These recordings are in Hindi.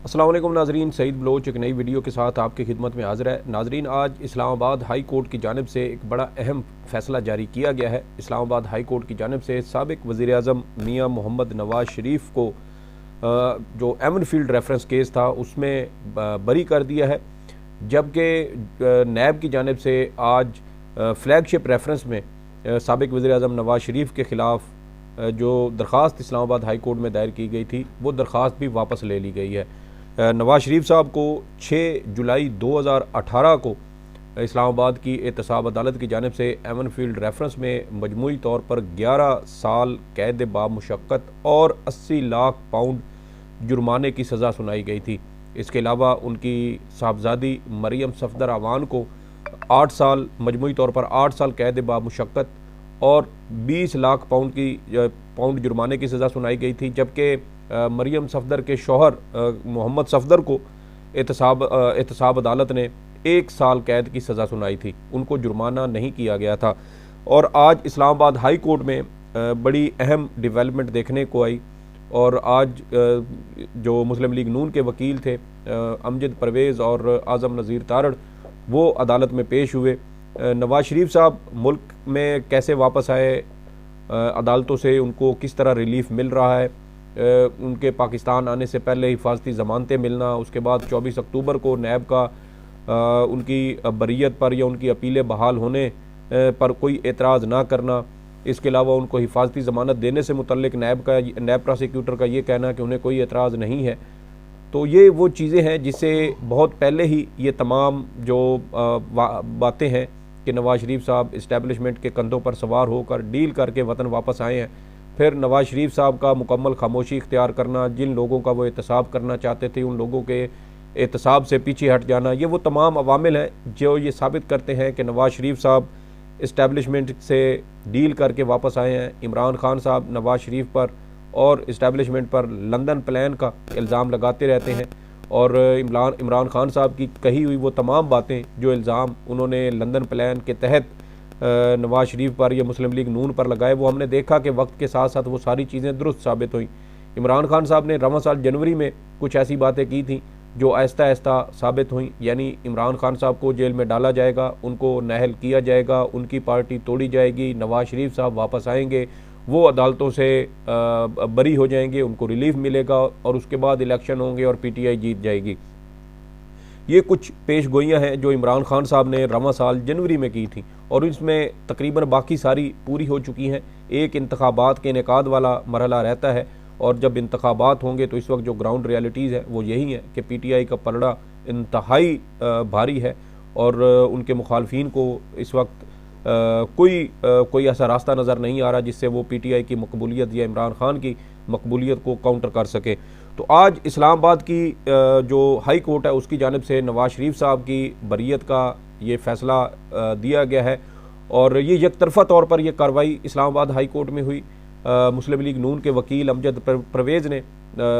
अस्सलाम वालेकुम नाजरीन, सईद बलोच एक नई वीडियो के साथ आपकी खिदमत में हाज़िर है। नाजरीन, आज इस्लामाबाद हाई कोर्ट की जानिब से एक बड़ा अहम फ़ैसला जारी किया गया है। इस्लामाबाद हाई कोर्ट की जानिब से साबिक़ वज़ीर-ए-आज़म मियां मोहम्मद नवाज़ शरीफ को जो एमनफील्ड रेफरेंस केस था उसमें बरी कर दिया है, जबकि नैब की जानिब से आज फ्लैगशिप रेफरेंस में साबिक़ वज़ीर-ए-आज़म नवाज़ शरीफ के ख़िलाफ़ जो दरख्वास्त इस्लामाबाद हाई कोर्ट में दायर की गई थी वो दरख्वास्त भी वापस ले ली गई है। नवाज़ शरीफ साहब को 6 जुलाई 2018 को इस्लामाबाद की एहतसाब अदालत की जानिब से एमनफील्ड रेफरेंस में मजमूई तौर पर 11 साल कैद बामुशक्कत और 80 लाख पाउंड जुर्माने की सज़ा सुनाई गई थी। इसके अलावा उनकी साहबजादी मरियम सफदर अवान को 8 साल मजमूई तौर पर 8 साल कैद बामुशक्कत और 20 लाख पाउंड जुर्माने की सज़ा सुनाई गई थी, जबकि मरियम सफदर के शौहर मोहम्मद सफदर को एहतसाब अदालत ने 1 साल कैद की सज़ा सुनाई थी, उनको जुर्माना नहीं किया गया था। और आज इस्लामाबाद हाई कोर्ट में बड़ी अहम डेवलपमेंट देखने को आई और आज जो मुस्लिम लीग नून के वकील थे अमजद परवेज़ और आज़म नज़ीर तारड़ वो अदालत में पेश हुए। नवाज़ शरीफ साहब मुल्क में कैसे वापस आए, अदालतों से उनको किस तरह रिलीफ मिल रहा है, उनके पाकिस्तान आने से पहले हिफाजती ज़मानतें मिलना, उसके बाद 24 अक्टूबर को नैब का उनकी बरीयत पर या उनकी अपीलें बहाल होने पर कोई एतराज़ ना करना, इसके अलावा उनको हिफाजती ज़मानत देने से मुतल्लिक नैब प्रोसिक्यूटर का ये कहना कि उन्हें कोई एतराज़ नहीं है। तो ये वो चीज़ें हैं जिससे बहुत पहले ही ये तमाम जो बातें हैं कि नवाज़ शरीफ साहब इस्टेब्लिशमेंट के कंधों पर सवार होकर डील करके वतन वापस आए हैं। फिर नवाज़ शरीफ साहब का मुकम्मल खामोशी इख्तियार करना, जिन लोगों का वो एहतसाब करना चाहते थे उन लोगों के एहतसाब से पीछे हट जाना, ये वो तमाम अवामिल हैं जो ये साबित करते हैं कि नवाज़ शरीफ साहब इस्टेब्लिशमेंट से डील करके वापस आए हैं। इमरान खान साहब नवाज़ शरीफ पर और इस्टेब्लिशमेंट पर लंदन प्लान का इल्ज़ाम लगाते रहते हैं और इमरान खान साहब की कही हुई वो तमाम बातें जो इल्ज़ाम उन्होंने लंदन प्लान के तहत नवाज़ शरीफ पर या मुस्लिम लीग नून पर लगाए, वो हमने देखा कि वक्त के साथ साथ वो सारी चीज़ें दुरुस्त साबित हुई। इमरान खान साहब ने रवां साल जनवरी में कुछ ऐसी बातें की थी जो आहिस्ता आहिस्ता साबित हुई, यानी इमरान खान साहब को जेल में डाला जाएगा, उनको नाअहल किया जाएगा, उनकी पार्टी तोड़ी जाएगी, नवाज़ शरीफ साहब वापस आएंगे, वो अदालतों से बरी हो जाएंगे, उनको रिलीफ मिलेगा और उसके बाद इलेक्शन होंगे और PTI जीत जाएगी। ये कुछ पेश गोइयाँ हैं जो इमरान खान साहब ने रवां साल जनवरी में की थी और इसमें तकरीबन बाकी सारी पूरी हो चुकी हैं। एक इंतखाबात के इनेकाद वाला मरहला रहता है और जब इंतखाबात होंगे तो इस वक्त जो ग्राउंड रियलिटीज़ है वो यही है कि PTI का पलड़ा इंतहाई भारी है और उनके मुखालफिन को इस वक्त कोई ऐसा रास्ता नज़र नहीं आ रहा जिससे वो PTI की मकबूलियत या इमरान खान की मकबूलियत को काउंटर कर सके। तो आज इस्लामाबाद की जो हाई कोर्ट है उसकी जानिब से नवाज़ शरीफ साहब की बरीयत का ये फ़ैसला दिया गया है और ये यकतरफ़ा तौर पर यह कार्रवाई इस्लामाबाद हाई कोर्ट में हुई। मुस्लिम लीग नून के वकील अमजद परवेज़ ने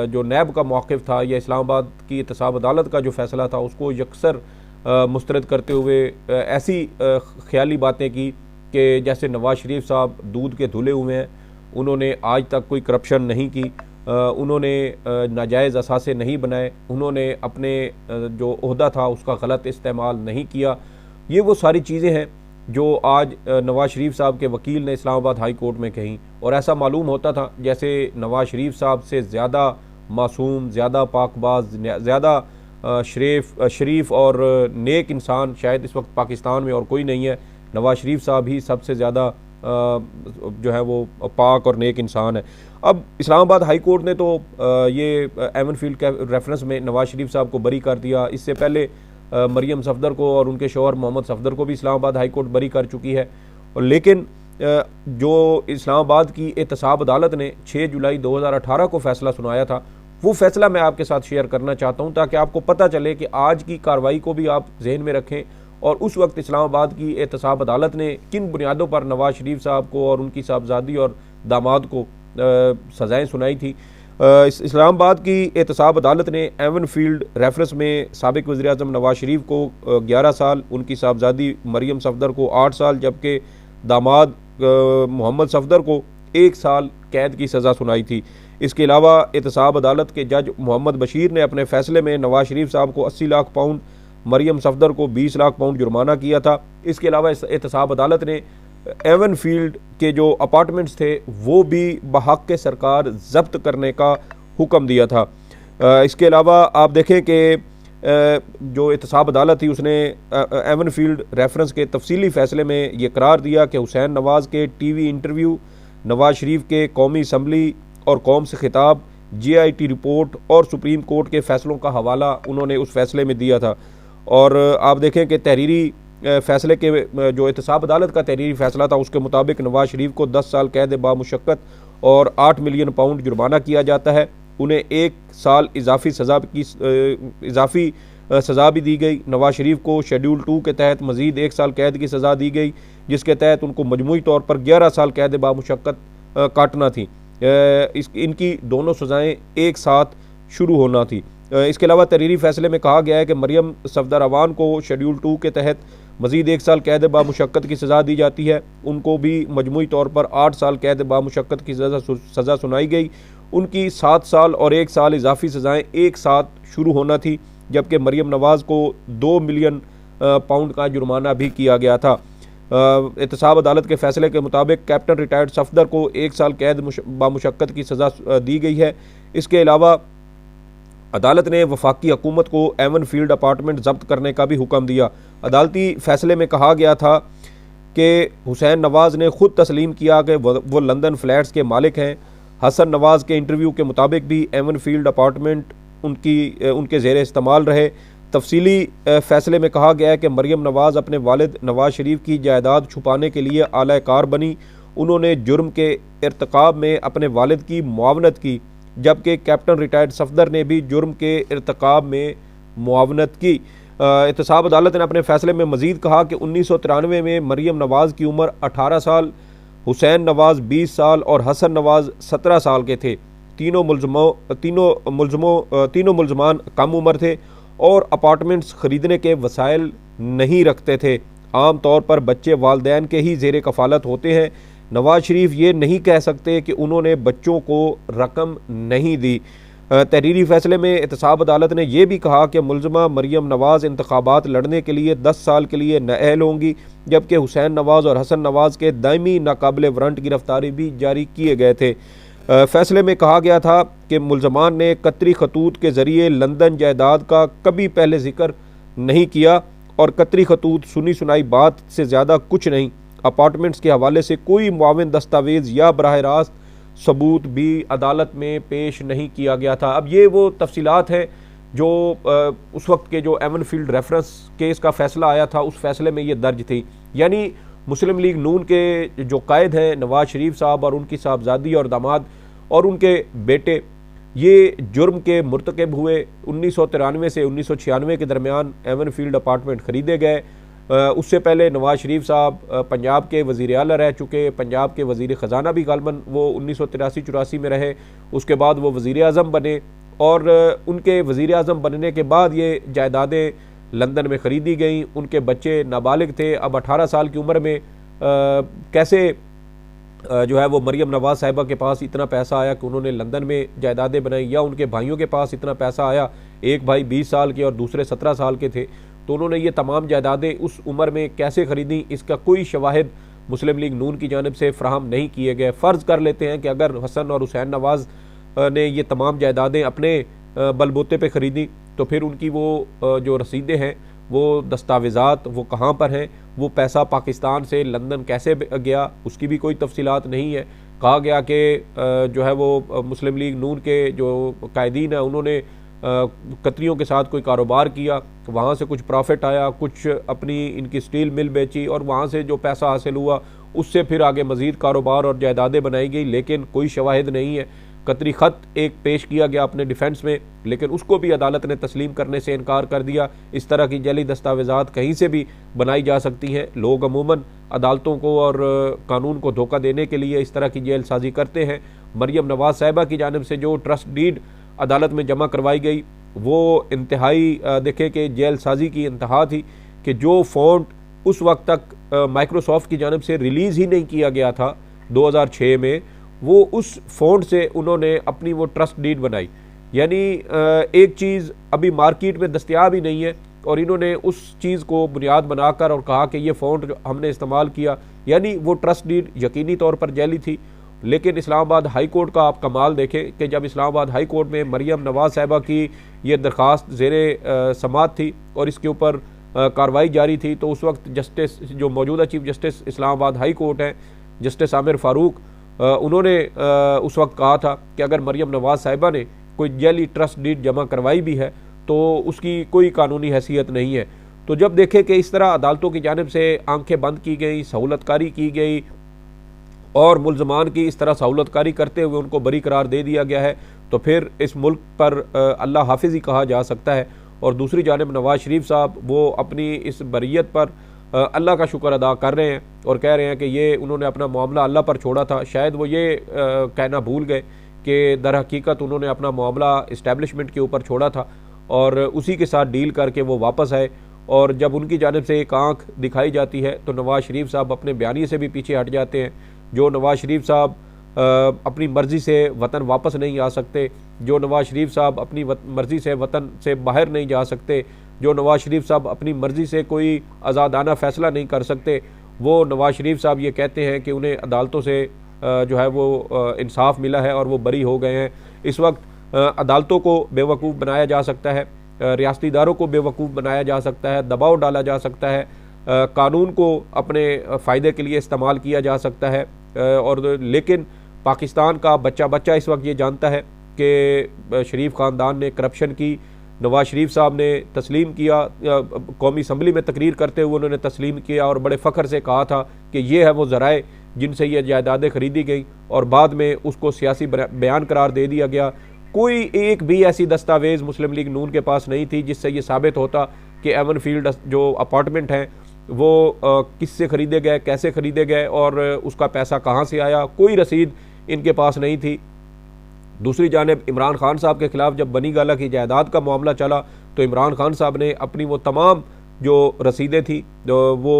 जो नैब का मौक़िफ़ था या इस्लामाबाद की एहतसाब अदालत का जो फ़ैसला था उसको यकसर मुस्तरद करते हुए ऐसी ख्याली बातें की कि जैसे नवाज़ शरीफ साहब दूध के धुले हुए हैं, उन्होंने आज तक कोई करप्शन नहीं की, उन्होंने नाजायज़ असासे नहीं बनाए, उन्होंने अपने जो ओहदा था उसका गलत इस्तेमाल नहीं किया। ये वो सारी चीज़ें हैं जो आज नवाज़ शरीफ साहब के वकील ने इस्लामाबाद हाई कोर्ट में कहीं और ऐसा मालूम होता था जैसे नवाज़ शरीफ साहब से ज़्यादा मासूम, ज़्यादा पाकबाज, ज़्यादा शरीफ और नेक इंसान शायद इस वक्त पाकिस्तान में और कोई नहीं है। नवाज़ शरीफ साहब ही सबसे ज़्यादा जो है वो पाक और नेक इंसान है। अब इस्लामाबाद हाई कोर्ट ने तो ये एमनफील्ड के रेफरेंस में नवाज़ शरीफ साहब को बरी कर दिया। इससे पहले मरियम सफदर को और उनके शौहर मोहम्मद सफदर को भी इस्लामाबाद हाई कोर्ट बरी कर चुकी है। और लेकिन जो इस्लामाबाद की एहतसाब अदालत ने 6 जुलाई 2018 को फ़ैसला सुनाया था वो फ़ैसला मैं आपके साथ शेयर करना चाहता हूँ ताकि आपको पता चले कि आज की कार्रवाई को भी आप जहन में रखें और उस वक्त इस्लामाबाद की एहतसाब अदालत ने किन बुनियादों पर नवाज़ शरीफ साहब को और उनकी साहबजादी और दामाद को सज़ाएँ सुनाई थी। इस्लामाबाद की एहतसाब अदालत ने एमनफील्ड रेफरेंस में साबिक़ वज़ीर-ए-आज़म नवाज़ शरीफ को 11 साल, उनकी साहबजादी मरियम सफदर को 8 साल जबकि दामाद मोहम्मद सफदर को 1 साल कैद की सज़ा सुनाई थी। इसके अलावा एहतसाब अदालत के जज मोहम्मद बशीर ने अपने फैसले में नवाज शरीफ साहब को 80 लाख पाउंड, मरियम सफदर को 20 लाख पाउंड जुर्माना किया था। इसके अलावा एहतसाब अदालत ने एवन फील्ड के जो अपार्टमेंट्स थे वो भी बहक के सरकार जब्त करने का हुक्म दिया था। इसके अलावा आप देखें कि जो एहतसाब अदालत थी उसने एवन फील्ड रेफरेंस के तफसीली फ़ैसले में ये करार दिया कि हुसैन नवाज़ के टीवी इंटरव्यू, नवाज शरीफ के कौमी असम्बली और कौम से खिताब, JIT रिपोर्ट और सुप्रीम कोर्ट के फ़ैसलों का हवाला उन्होंने उस फैसले में दिया था। और आप देखें कि तहरीरी फ़ैसले के जो एहतसाब अदालत का तहरीरी फ़ैसला था उसके मुताबिक नवाज शरीफ को 10 साल कैद बामुशक्कत और 8 मिलियन पाउंड जुर्माना किया जाता है। उन्हें 1 साल इजाफी सज़ा भी दी गई। नवाज शरीफ को शेड्यूल 2 के तहत मज़ीद 1 साल कैद की सज़ा दी गई, जिसके तहत उनको मजमूई तौर पर 11 साल कैद बामुशक्कत काटना थी। इनकी दोनों सज़ाएँ एक साथ शुरू होना थी। इसके अलावा तहरीरी फ़ैसले में कहा गया है कि मरियम सफदर अवान को शेड्यूल 2 के तहत मज़ीद 1 साल कैद बामुशक्कत की सज़ा दी जाती है। उनको भी मजमूई तौर पर 8 साल कैद बामुशक्कत की सज़ा सुनाई गई। उनकी 7 साल और 1 साल इजाफी सज़ाएँ एक साथ शुरू होना थी, जबकि मरियम नवाज़ को 2 मिलियन पाउंड का जुर्माना भी किया गया था। एहतसाब अदालत के फैसले के मुताबिक कैप्टन रिटायर्ड सफदर को 1 साल कैद बामुशक्कत की सज़ा दी गई है। इसके अलावा अदालत ने वफाकी हुकूमत को एवन फील्ड अपार्टमेंट जब्त करने का भी हुक्म दिया। अदालती फ़ैसले में कहा गया था कि हुसैन नवाज़ ने खुद तस्लीम किया कि वो लंदन फ्लैट्स के मालिक हैं। हसन नवाज़ के इंटरव्यू के मुताबिक भी एवन फील्ड अपार्टमेंट उनके ज़ेर इस्तेमाल रहे। तफसीली फ़ैसले में कहा गया है कि मरियम नवाज़ अपने वालिद नवाज शरीफ की जायदाद छुपाने के लिए आला कार बनी। उन्होंने जुर्म के इर्तिकाब में अपने वालिद की मुआवनत की, जबकि कैप्टन रिटायर्ड सफदर ने भी जुर्म के इर्तिकाब में मुआवनत की। एहतसाब अदालत ने अपने फैसले में मज़ीद कहा कि 1993 में मरियम नवाज़ की उम्र 18 साल, हुसैन नवाज़ 20 साल और हसन नवाज़ 17 साल के थे। तीनों मुलजमान कम उम्र थे और अपार्टमेंट्स ख़रीदने के वसाइल नहीं रखते थे। आम तौर पर बच्चे वालिदैन के ही ज़ेर कफ़ालत होते हैं। नवाज शरीफ ये नहीं कह सकते कि उन्होंने बच्चों को रकम नहीं दी। तहरीरी फ़ैसले में एहतसाब अदालत ने यह भी कहा कि मुलज़मा मरियम नवाज़ इंतखाबात लड़ने के लिए 10 साल के लिए नाअहल होंगी, जबकि हुसैन नवाज़ और हसन नवाज़ के दायमी नाकाबिल वारंट गिरफ्तारी भी जारी किए गए थे। फ़ैसले में कहा गया था कि मुलज़मान ने कतरी खतूत के ज़रिए लंदन जायदाद का कभी पहले जिक्र नहीं किया और कतरी खतूत सुनी सुनाई बात से ज़्यादा कुछ नहीं। अपार्टमेंट्स के हवाले से कोई मुआविन दस्तावेज़ या बराह रास्त सबूत भी अदालत में पेश नहीं किया गया था। अब ये वो तफसीलात हैं जो उस वक्त के जो एवन फील्ड रेफरेंस केस का फ़ैसला आया था उस फैसले में ये दर्ज थी। यानी मुस्लिम लीग नून के जो कायद हैं नवाज शरीफ साहब और उनकी साहबजादी और दामाद और उनके बेटे, ये जुर्म के मुर्तकब हुए। 1993 से 1996 के दरमियान एवन फील्ड अपार्टमेंट ख़रीदे गए। उससे पहले नवाज शरीफ साहब पंजाब के वज़ीर आला रह चुके। पंजाब के वज़ीर ख़जाना भी गालबन वो 1983-84 में रहे। उसके बाद वो वज़ीर आज़म बने और उनके वज़ीर आज़म बनने के बाद ये जायदादें लंदन में ख़रीदी गई। उनके बच्चे नाबालिग थे। अब 18 साल की उम्र में कैसे जो है वो मरियम नवाज़ साहिबा के पास इतना पैसा आया कि उन्होंने लंदन में जायदादें बनाई, या उनके भाइयों के पास इतना पैसा आया, एक भाई 20 साल के और दूसरे 17 साल के थे, तो उन्होंने ये तमाम जायदादें उस उम्र में कैसे ख़रीदी, इसका कोई शवाहिद मुस्लिम लीग नून की जानिब से फ़राहम नहीं किए गए। फ़र्ज़ कर लेते हैं कि अगर हसन और हुसैन नवाज़ ने ये तमाम जायदादें अपने बलबूते पे ख़रीदी तो फिर उनकी वो जो रसीदें हैं, वो दस्तावेज़ात वो कहाँ पर हैं, वो पैसा पाकिस्तान से लंदन कैसे गया, उसकी भी कोई तफसीलात नहीं है। कहा गया कि जो है वो मुस्लिम लीग नून के जो कायदीन हैं उन्होंने कतरियों के साथ कोई कारोबार किया, वहाँ से कुछ प्रॉफिट आया, कुछ अपनी इनकी स्टील मिल बेची और वहाँ से जो पैसा हासिल हुआ उससे फिर आगे मज़ीद कारोबार और जायदादें बनाई गई। लेकिन कोई शवाहिद नहीं है। कतरी ख़त एक पेश किया गया अपने डिफेंस में, लेकिन उसको भी अदालत ने तस्लीम करने से इनकार कर दिया। इस तरह की जली दस्तावेज़ात कहीं से भी बनाई जा सकती हैं। लोग अमूमन अदालतों को और कानून को धोखा देने के लिए इस तरह की जेल साजी करते हैं। मरियम नवाज़ साहिबा की जानिब से जो ट्रस्ट डीड अदालत में जमा करवाई गई वो इंतहाई देखे कि जेल साजी की इंतहा थी कि जो फ़ॉन्ट उस वक्त तक माइक्रोसॉफ्ट की जानिब से रिलीज़ ही नहीं किया गया था 2006 में, वो उस फ़ॉन्ट से उन्होंने अपनी वो ट्रस्ट डीड बनाई। यानी एक चीज़ अभी मार्केट में दस्तयाब ही नहीं है और इन्होंने उस चीज़ को बुनियाद बनाकर और कहा कि ये फ़ॉन्ट जो हमने इस्तेमाल किया, यानी वो ट्रस्ट डीड यकीनी तौर पर जाली थी। लेकिन इस्लामाबाद हाई कोर्ट का आप कमाल देखें कि जब इस्लामाबाद हाई कोर्ट में मरियम नवाज़ साहिबा की ये दरख्वास्त ज़ेरे समाअत थी और इसके ऊपर कार्रवाई जारी थी, तो उस वक्त जस्टिस जो मौजूदा chief justice Islamabad high court हैं जस्टिस आमिर फ़ारूक, उन्होंने उस वक्त कहा था कि अगर मरियम नवाज़ साहिबा ने कोई जाली ट्रस्ट डीड जमा करवाई भी है तो उसकी कोई कानूनी हैसियत नहीं है। तो जब देखें कि इस तरह अदालतों की जानिब से आंखें बंद की गई, सहूलतकारी की गई और मुल्ज़मान की इस तरह सहूलतकारी करते हुए उनको बरी करार दे दिया गया है, तो फिर इस मुल्क पर अल्लाह हाफिज़ ही कहा जा सकता है। और दूसरी जानिब नवाज़ शरीफ साहब वो अपनी इस बरियत पर अल्लाह का शुक्र अदा कर रहे हैं और कह रहे हैं कि ये उन्होंने अपना मामला अल्लाह पर छोड़ा था। शायद वो ये कहना भूल गए कि दर हकीकत उन्होंने अपना मामला इस्टेब्लिशमेंट के ऊपर छोड़ा था और उसी के साथ डील करके वो वापस आए। और जब उनकी जानिब से एक आंख दिखाई जाती है तो नवाज़ शरीफ साहब अपने बयानी से भी पीछे हट जाते हैं। जो नवाज़ शरीफ साहब अपनी मर्ज़ी से वतन वापस नहीं आ सकते, जो नवाज़ शरीफ साहब अपनी मर्ज़ी से वतन से बाहर नहीं जा सकते, जो नवाज़ शरीफ साहब अपनी मर्ज़ी से कोई आज़ादाना फ़ैसला नहीं कर सकते, वो नवाज़ शरीफ साहब ये कहते हैं कि उन्हें अदालतों से जो है वो इंसाफ मिला है और वो बरी हो गए हैं। इस वक्त अदालतों को बेवकूफ़ बनाया जा सकता है, रियासती इदारों को बेवकूफ़ बनाया जा सकता है, दबाव डाला जा सकता है, कानून को अपने फ़ायदे के लिए इस्तेमाल किया जा सकता है। और लेकिन पाकिस्तान का बच्चा बच्चा इस वक्त ये जानता है कि शरीफ ख़ानदान ने करप्शन की। नवाज़ शरीफ साहब ने तस्लीम किया, कौमी असम्बली में तकरीर करते हुए उन्होंने तस्लीम किया और बड़े फ़ख्र से कहा था कि ये है वो ज़राए जिनसे ये जायदादें खरीदी गई, और बाद में उसको सियासी बयान करार दे दिया गया। कोई एक भी ऐसी दस्तावेज़ मुस्लिम लीग नून के पास नहीं थी जिससे ये साबित होता कि एवन फील्ड जो अपार्टमेंट हैं वो किससे ख़रीदे गए, कैसे ख़रीदे गए और उसका पैसा कहाँ से आया। कोई रसीद इनके पास नहीं थी। दूसरी जानिब इमरान खान साहब के ख़िलाफ़ जब बनी गाला की जायदाद का मामला चला तो इमरान खान साहब ने अपनी वो तमाम जो रसीदें थी जो वो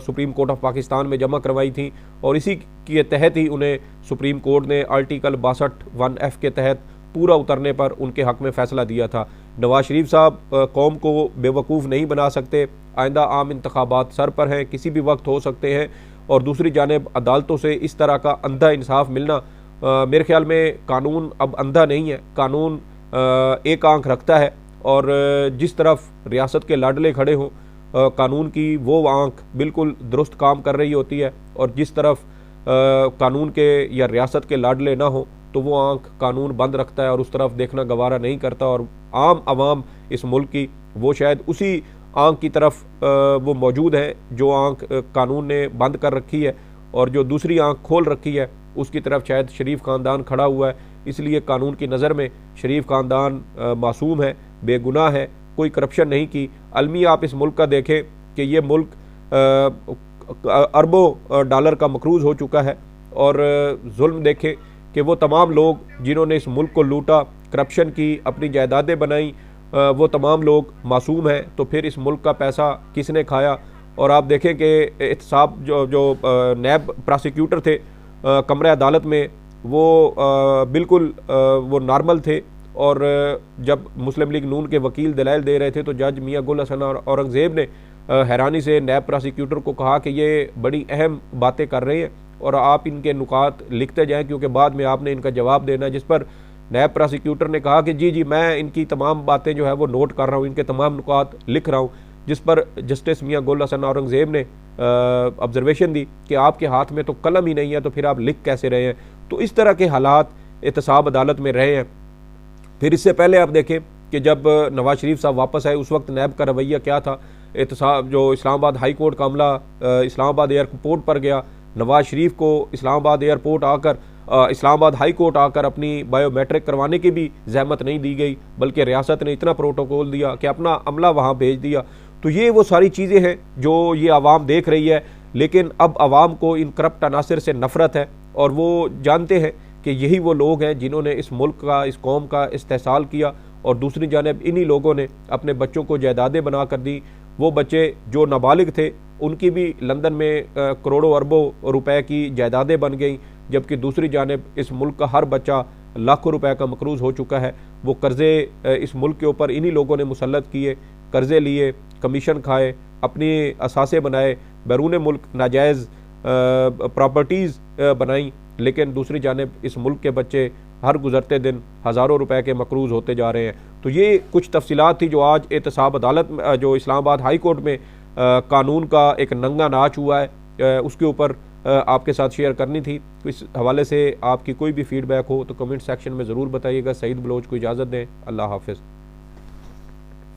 सुप्रीम कोर्ट ऑफ पाकिस्तान में जमा करवाई थी और इसी के तहत ही उन्हें सुप्रीम कोर्ट ने आर्टिकल 62(1)(f) के तहत पूरा उतरने पर उनके हक़ में फ़ैसला दिया था। नवाज़ शरीफ साहब कौम को बेवकूफ़ नहीं बना सकते। आइंदा आम इंतखाबात सर पर हैं, किसी भी वक्त हो सकते हैं। और दूसरी जानिब अदालतों से इस तरह का अंधा इंसाफ मिलना, मेरे ख्याल में कानून अब अंधा नहीं है, कानून एक आंख रखता है और जिस तरफ रियासत के लाडले खड़े हों कानून की वो आंख बिल्कुल दुरुस्त काम कर रही होती है, और जिस तरफ कानून के या रियासत के लाडले ना हो तो वो आंख कानून बंद रखता है और उस तरफ देखना गवारा नहीं करता। और आम आवाम इस मुल्क की वो शायद उसी आंख की तरफ वो मौजूद है जो आंख कानून ने बंद कर रखी है, और जो दूसरी आंख खोल रखी है उसकी तरफ शायद शरीफ ख़ानदान खड़ा हुआ है। इसलिए कानून की नज़र में शरीफ ख़ानदान मासूम है, बेगुनाह है, कोई करप्शन नहीं की। अलमिया आप इस मुल्क का देखें कि ये मुल्क अरबों डॉलर का मकरूज़ हो चुका है, और जुल्म देखें कि वो तमाम लोग जिन्होंने इस मुल्क को लूटा, करप्शन की, अपनी जायदादें बनाई, वो तमाम लोग मासूम हैं। तो फिर इस मुल्क का पैसा किसने खाया? और आप देखें कि एहतसाब जो नैब प्रोसिक्यूटर थे कमरे अदालत में, वो बिल्कुल वो नॉर्मल थे, और जब मुस्लिम लीग नून के वकील दलाइल दे रहे थे तो जज मियां गुल हसन औरंगज़ेब ने हैरानी से नैब प्रोसिक्यूटर को कहा कि ये बड़ी अहम बातें कर रहे हैं और आप इनके नुकात लिखते जाएं क्योंकि बाद में आपने इनका जवाब देना है। जिस पर नैब प्रोसिक्यूटर ने कहा कि जी मैं इनकी तमाम बातें जो है वो नोट कर रहा हूँ, इनके तमाम नुकात लिख रहा हूँ। जिस पर जस्टिस मियां गुल हसन औरंगज़ेब ने ऑब्जर्वेशन दी कि आपके हाथ में तो कलम ही नहीं है तो फिर आप लिख कैसे रहे हैं। तो इस तरह के हालात एहतसाब अदालत में रहे हैं। फिर इससे पहले आप देखें कि जब नवाज़ शरीफ साहब वापस आए उस वक्त नैब का रवैया क्या था। एहतसाब जो इस्लामाबाद हाई कोर्ट का अमला इस्लामाबाद एयरपोर्ट पर गया, नवाज़ शरीफ को इस्लामाबाद एयरपोर्ट आकर इस्लामाबाद हाई कोर्ट आकर अपनी बायोमेट्रिक करवाने की भी जहमत नहीं दी गई, बल्कि रियासत ने इतना प्रोटोकॉल दिया कि अपना अमला वहाँ भेज दिया। तो ये वो सारी चीज़ें हैं जो ये आवाम देख रही है, लेकिन अब आवाम को इन करप्ट अनासर से नफ़रत है और वो जानते हैं कि यही वो लोग हैं जिन्होंने इस मुल्क का, इस कौम का इस्तेहसाल किया। और दूसरी जानिब इन्हीं लोगों ने अपने बच्चों को जायदादें बना कर दी। वो बच्चे जो नाबालिग थे उनकी भी लंदन में करोड़ों अरबों रुपए की जायदादें बन गई। जबकि दूसरी जानिब इस मुल्क का हर बच्चा लाखों रुपए का मकरूज़ हो चुका है। वो कर्ज़े इस मुल्क के ऊपर इन्हीं लोगों ने मुसल्लत किए, कर्ज़े लिए, कमीशन खाए, अपनी असासे बनाए, बैरून मुल्क नाजायज़ प्रॉपर्टीज़ बनाई, लेकिन दूसरी जानिब इस मुल्क के बच्चे हर गुज़रते दिन हज़ारों रुपए के मकरूज़ होते जा रहे हैं। तो ये कुछ तफसीलात थी जो आज एहतसाब अदालत में, जो इस्लामाबाद हाई कोर्ट में कानून का एक नंगा नाच हुआ है, उसके ऊपर आपके साथ शेयर करनी थी। तो इस हवाले से आपकी कोई भी फीडबैक हो तो कमेंट सेक्शन में ज़रूर बताइएगा। सईद बलोच को इजाज़त दें। अल्लाह हाफ़िज़।